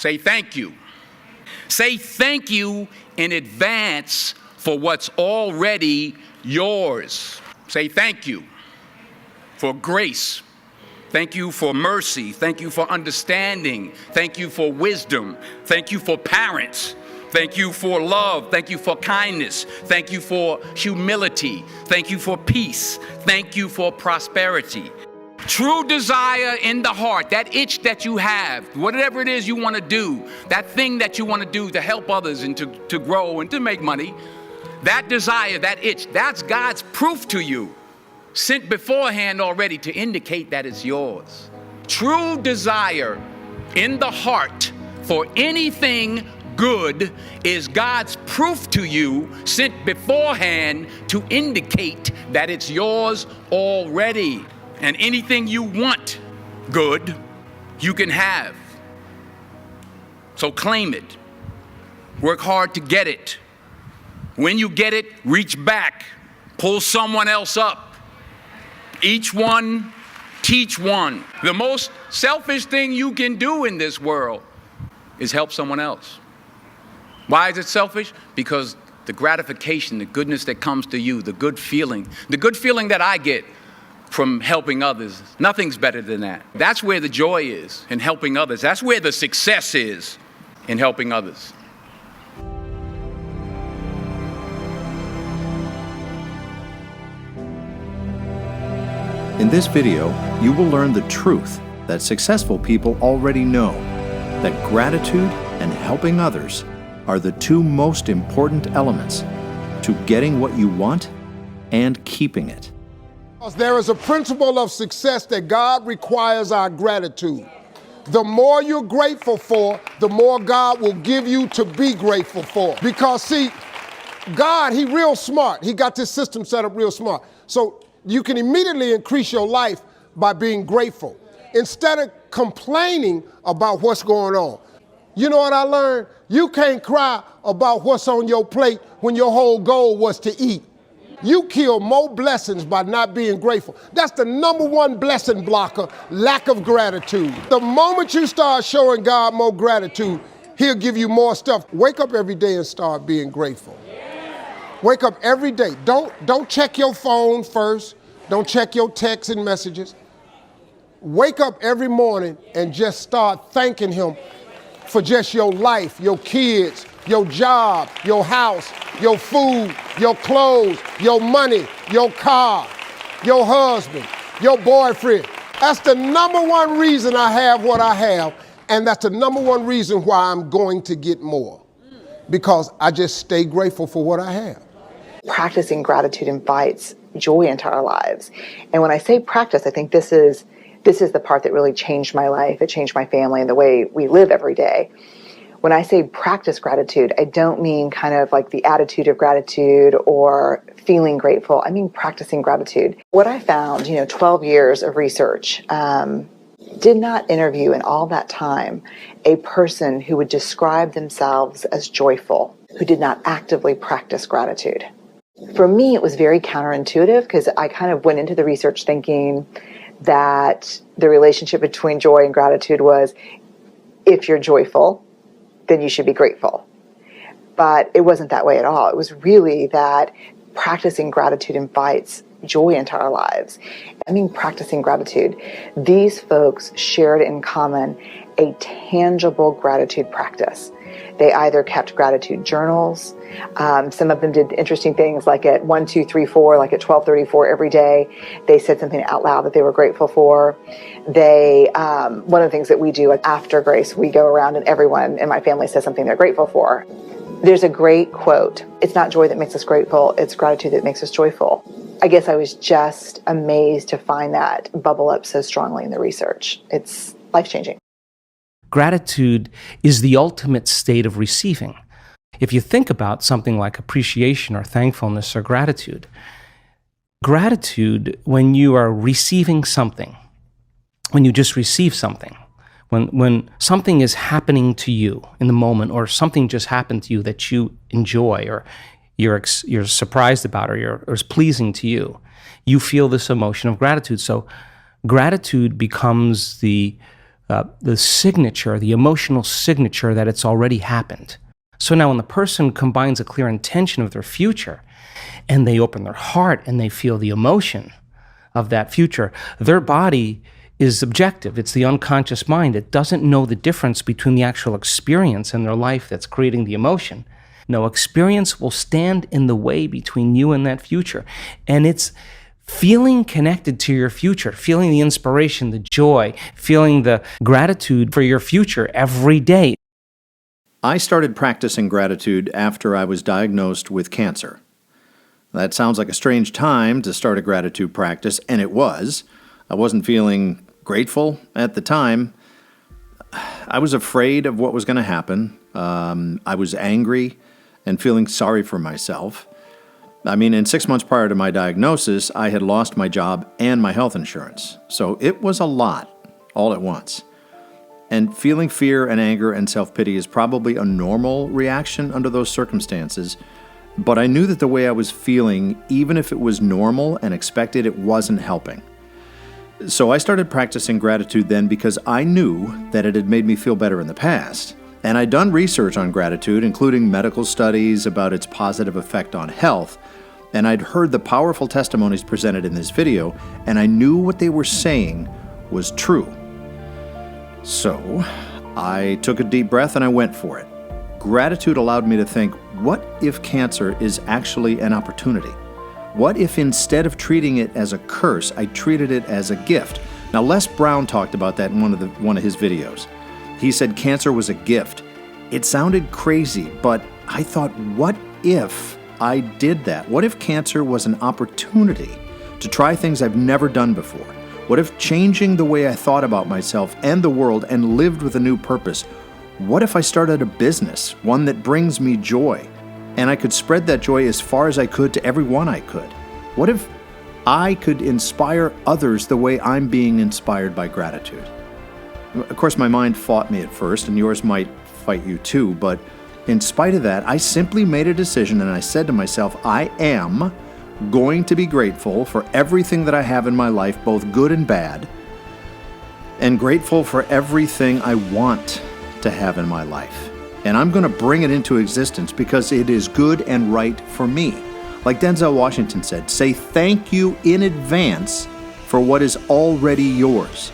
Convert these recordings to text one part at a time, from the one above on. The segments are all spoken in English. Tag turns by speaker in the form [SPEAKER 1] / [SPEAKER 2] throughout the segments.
[SPEAKER 1] Say thank you. Say thank you in advance for what's already yours. Say thank you for grace. Thank you for mercy. Thank you for understanding. Thank you for wisdom. Thank you for parents. Thank you for love. Thank you for kindness. Thank you for humility. Thank you for peace. Thank you for prosperity. True desire in the heart, that itch that you have, whatever it is you want to do, that thing that you want to do to help others and to grow and to make money, that desire, that itch, that's God's proof to you, sent beforehand already to indicate that it's yours. True desire in the heart for anything good is God's proof to you, sent beforehand to indicate that it's yours already. And anything you want good, you can have. So claim it. Work hard to get it. When you get it, reach back. Pull someone else up. Each one, teach one. The most selfish thing you can do in this world is help someone else. Why is it selfish? Because the gratification, the goodness that comes to you, the good feeling that I get from helping others, nothing's better than that. That's where the joy is, in helping others. That's where the success is, in helping others.
[SPEAKER 2] In this video, you will learn the truth that successful people already know, that gratitude and helping others are the two most important elements to getting what you want and keeping it.
[SPEAKER 3] There is a principle of success that God requires our gratitude. The more you're grateful for, the more God will give you to be grateful for. Because see, God, He real smart. He got this system set up real smart. So you can immediately increase your life by being grateful instead of complaining about what's going on. You know what I learned? You can't cry about what's on your plate when your whole goal was to eat. You kill more blessings by not being grateful. That's the number one blessing blocker, lack of gratitude. The moment you start showing God more gratitude, He'll give you more stuff. Wake up every day and start being grateful. Wake up every day. Don't check your phone first. Don't check your texts and messages. Wake up every morning and just start thanking Him for just your life, your kids, your job, your house, your food, your clothes, your money, your car, your husband, your boyfriend. That's the number one reason I have what I have, and that's the number one reason why I'm going to get more, because I just stay grateful for what I have.
[SPEAKER 4] Practicing gratitude invites joy into our lives. And when I say practice, I think this is the part that really changed my life. It changed my family and the way we live every day. When I say practice gratitude, I don't mean kind of like the attitude of gratitude or feeling grateful. I mean practicing gratitude. What I found, 12 years of research, did not interview in all that time a person who would describe themselves as joyful, who did not actively practice gratitude. For me, it was very counterintuitive because I kind of went into the research thinking that the relationship between joy and gratitude was, if you're joyful, then you should be grateful. But it wasn't that way at all. It was really that practicing gratitude invites joy into our lives. I mean, practicing gratitude. These folks shared in common a tangible gratitude practice. They either kept gratitude journals. Some of them did interesting things like at 1, 2, 3, 4, like at 12:34 every day, they said something out loud that they were grateful for. One of the things that we do after grace, we go around and everyone in my family says something they're grateful for. There's a great quote. It's not joy that makes us grateful, it's gratitude that makes us joyful. I guess I was just amazed to find that bubble up so strongly in the research. It's life-changing.
[SPEAKER 5] Gratitude is the ultimate state of receiving. If you think about something like appreciation or thankfulness or gratitude, when you are receiving something, when you just receive something, when something is happening to you in the moment, or something just happened to you that you enjoy, or you're surprised about, or is pleasing to you, you feel this emotion of gratitude. So gratitude becomes the the signature, the emotional signature that it's already happened. So now when the person combines a clear intention of their future and they open their heart and they feel the emotion of that future, their body is objective. It's the unconscious mind. It doesn't know the difference between the actual experience in their life that's creating the emotion. No, experience will stand in the way between you and that future. And it's feeling connected to your future, feeling the inspiration, the joy, feeling the gratitude for your future every day.
[SPEAKER 2] I started practicing gratitude after I was diagnosed with cancer. That sounds like a strange time to start a gratitude practice, and it was. I wasn't feeling grateful at the time. I was afraid of what was going to happen. I was angry and feeling sorry for myself. I mean, in 6 months prior to my diagnosis, I had lost my job and my health insurance. So it was a lot, all at once. And feeling fear and anger and self-pity is probably a normal reaction under those circumstances. But I knew that the way I was feeling, even if it was normal and expected, it wasn't helping. So I started practicing gratitude then because I knew that it had made me feel better in the past. And I'd done research on gratitude, including medical studies about its positive effect on health. And I'd heard the powerful testimonies presented in this video, and I knew what they were saying was true. So I took a deep breath and I went for it. Gratitude allowed me to think, what if cancer is actually an opportunity? What if instead of treating it as a curse, I treated it as a gift? Now, Les Brown talked about that in one of his videos. He said cancer was a gift. It sounded crazy, but I thought, what if I did that? What if cancer was an opportunity to try things I've never done before? What if changing the way I thought about myself and the world and lived with a new purpose? What if I started a business, one that brings me joy, and I could spread that joy as far as I could to everyone I could? What if I could inspire others the way I'm being inspired by gratitude? Of course, my mind fought me at first, and yours might fight you too, but in spite of that, I simply made a decision and I said to myself, I am going to be grateful for everything that I have in my life, both good and bad, and grateful for everything I want to have in my life. And I'm going to bring it into existence because it is good and right for me. Like Denzel Washington said, say thank you in advance for what is already yours.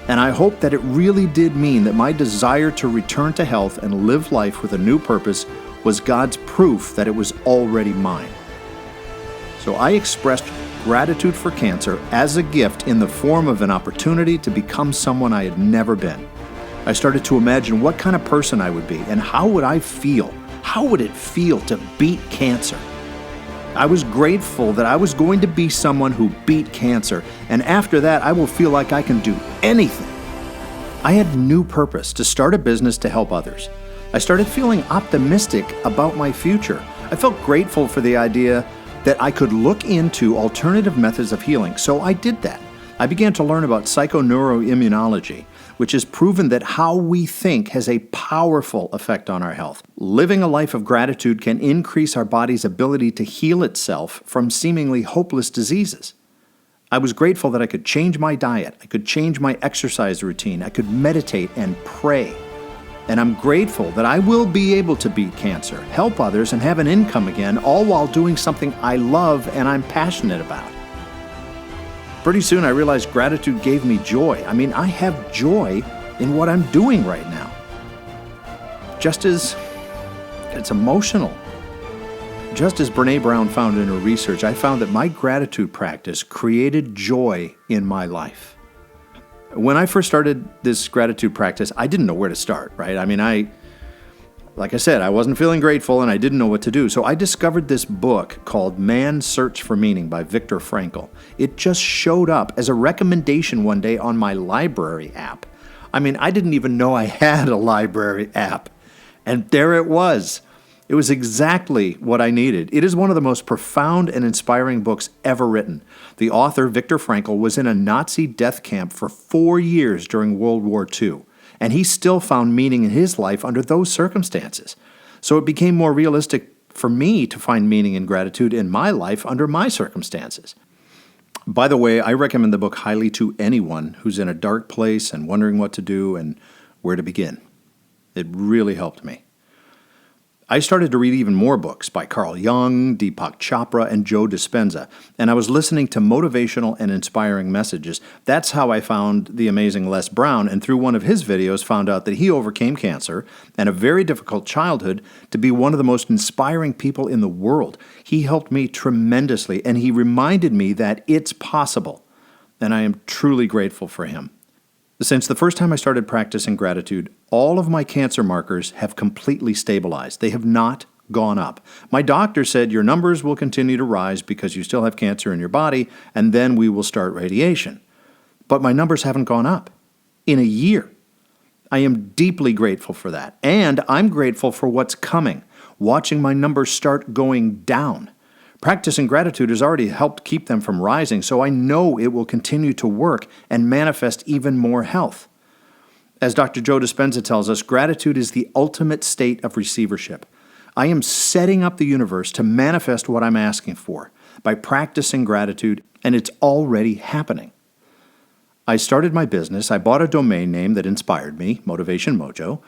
[SPEAKER 2] And I hope that it really did mean that my desire to return to health and live life with a new purpose was God's proof that it was already mine. So I expressed gratitude for cancer as a gift in the form of an opportunity to become someone I had never been. I started to imagine what kind of person I would be and how would I feel? How would it feel to beat cancer? I was grateful that I was going to be someone who beat cancer, and after that, I will feel like I can do anything. I had new purpose to start a business to help others. I started feeling optimistic about my future. I felt grateful for the idea that I could look into alternative methods of healing, so I did that. I began to learn about psychoneuroimmunology, which has proven that how we think has a powerful effect on our health. Living a life of gratitude can increase our body's ability to heal itself from seemingly hopeless diseases. I was grateful that I could change my diet, I could change my exercise routine, I could meditate and pray. And I'm grateful that I will be able to beat cancer, help others, and have an income again, all while doing something I love and I'm passionate about. Pretty soon I realized gratitude gave me joy. I mean, I have joy in what I'm doing right now. Just as it's emotional. Just as Brene Brown found in her research, I found that my gratitude practice created joy in my life. When I first started this gratitude practice, I didn't know where to start, right? I mean, like I said, I wasn't feeling grateful and I didn't know what to do. So I discovered this book called Man's Search for Meaning by Viktor Frankl. It just showed up as a recommendation one day on my library app. I mean, I didn't even know I had a library app. And there it was. It was exactly what I needed. It is one of the most profound and inspiring books ever written. The author, Viktor Frankl, was in a Nazi death camp for 4 years during World War II, and he still found meaning in his life under those circumstances. So it became more realistic for me to find meaning and gratitude in my life under my circumstances. By the way, I recommend the book highly to anyone who's in a dark place and wondering what to do and where to begin. It really helped me. I started to read even more books by Carl Jung, Deepak Chopra, and Joe Dispenza, and I was listening to motivational and inspiring messages. That's how I found the amazing Les Brown, and through one of his videos found out that he overcame cancer and a very difficult childhood to be one of the most inspiring people in the world. He helped me tremendously, and he reminded me that it's possible, and I am truly grateful for him. Since the first time I started practicing gratitude, all of my cancer markers have completely stabilized. They have not gone up. My doctor said your numbers will continue to rise because you still have cancer in your body, and then we will start radiation. But my numbers haven't gone up in a year. I am deeply grateful for that. And I'm grateful for what's coming, watching my numbers start going down. Practicing gratitude has already helped keep them from rising, so I know it will continue to work and manifest even more health. As Dr. Joe Dispenza tells us, gratitude is the ultimate state of receivership. I am setting up the universe to manifest what I'm asking for by practicing gratitude, and it's already happening. I started my business, I bought a domain name that inspired me, Motivation Mojo,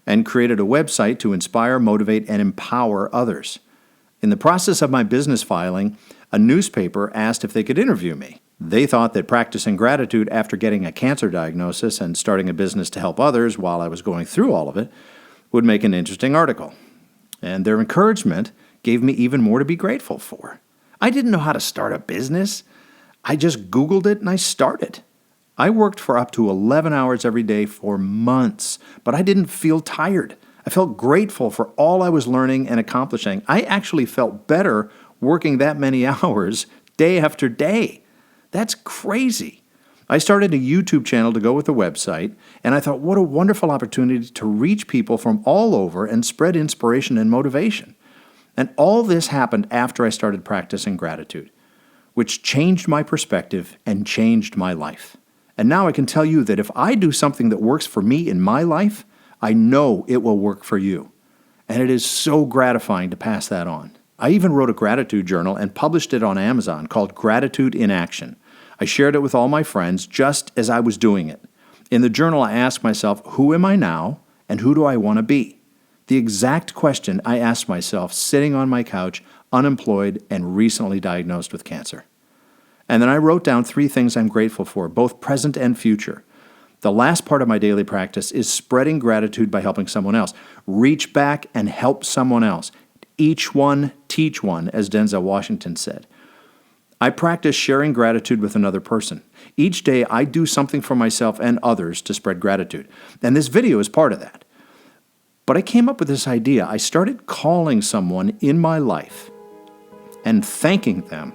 [SPEAKER 2] and created a website to inspire, motivate, and empower others. In the process of my business filing, a newspaper asked if they could interview me. They thought that practicing gratitude after getting a cancer diagnosis and starting a business to help others while I was going through all of it would make an interesting article. And their encouragement gave me even more to be grateful for. I didn't know how to start a business. I just Googled it and I started. I worked for up to 11 hours every day for months, but I didn't feel tired. I felt grateful for all I was learning and accomplishing. I actually felt better working that many hours day after day. That's crazy. I started a YouTube channel to go with the website, and I thought, what a wonderful opportunity to reach people from all over and spread inspiration and motivation. And all this happened after I started practicing gratitude, which changed my perspective and changed my life. And now I can tell you that if I do something that works for me in my life, I know it will work for you. And it is so gratifying to pass that on. I even wrote a gratitude journal and published it on Amazon called Gratitude in Action. I shared it with all my friends just as I was doing it. In the journal, I asked myself, who am I now and who do I want to be? The exact question I asked myself sitting on my couch, unemployed and recently diagnosed with cancer. And then I wrote down 3 things I'm grateful for, both present and future. The last part of my daily practice is spreading gratitude by helping someone else. Reach back and help someone else. Each one, teach one, as Denzel Washington said. I practice sharing gratitude with another person. Each day I do something for myself and others to spread gratitude. And this video is part of that. But I came up with this idea. I started calling someone in my life and thanking them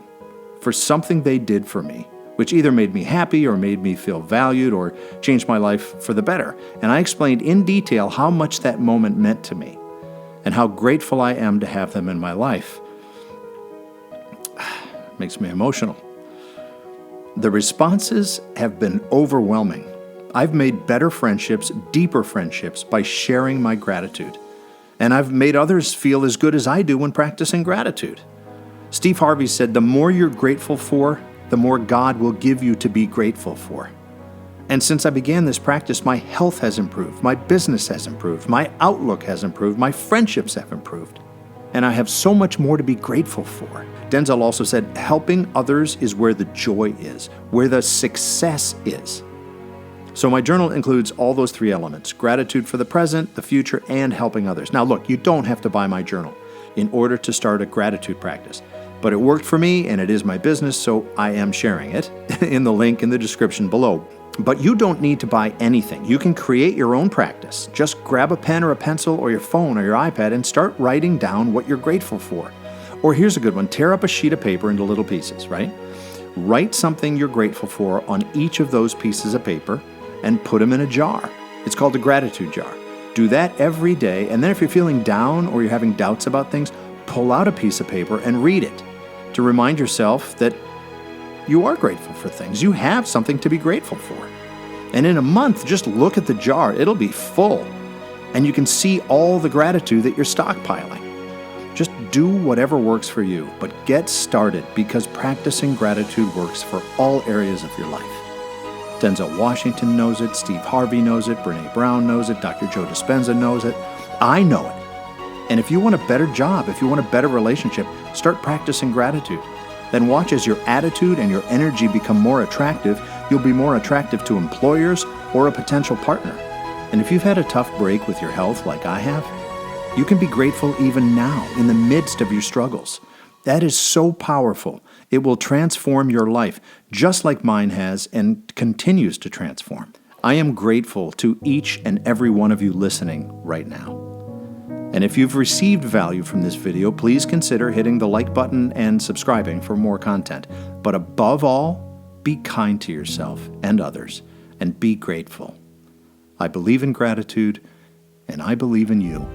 [SPEAKER 2] for something they did for me, which either made me happy or made me feel valued or changed my life for the better. And I explained in detail how much that moment meant to me and how grateful I am to have them in my life. Makes me emotional. The responses have been overwhelming. I've made better friendships, deeper friendships by sharing my gratitude. And I've made others feel as good as I do when practicing gratitude. Steve Harvey said, the more you're grateful for, the more God will give you to be grateful for. And since I began this practice, my health has improved, my business has improved, my outlook has improved, my friendships have improved. And I have so much more to be grateful for. Denzel also said, helping others is where the joy is, where the success is. So my journal includes all those 3 elements: gratitude for the present, the future, and helping others. Now look, you don't have to buy my journal in order to start a gratitude practice. But it worked for me, and it is my business, so I am sharing it in the link in the description below. But you don't need to buy anything. You can create your own practice. Just grab a pen or a pencil or your phone or your iPad and start writing down what you're grateful for. Or here's a good one. Tear up a sheet of paper into little pieces, right? Write something you're grateful for on each of those pieces of paper and put them in a jar. It's called a gratitude jar. Do that every day, and then if you're feeling down or you're having doubts about things, pull out a piece of paper and read it to remind yourself that you are grateful for things. You have something to be grateful for. And in a month, just look at the jar. It'll be full. And you can see all the gratitude that you're stockpiling. Just Do whatever works for you, but get started because practicing gratitude works for all areas of your life. Denzel Washington knows it, Steve Harvey knows it, Brene Brown knows it, Dr. Joe Dispenza knows it. I know it. And if you want a better job, if you want a better relationship, start practicing gratitude. Then watch as your attitude and your energy become more attractive. You'll be more attractive to employers or a potential partner. And if you've had a tough break with your health like I have, you can be grateful even now in the midst of your struggles. That is so powerful. It will transform your life, just like mine has and continues to transform. I am grateful to each and every one of you listening right now. And if you've received value from this video, please consider hitting the like button and subscribing for more content. But above all, be kind to yourself and others, and be grateful. I believe in gratitude, and I believe in you.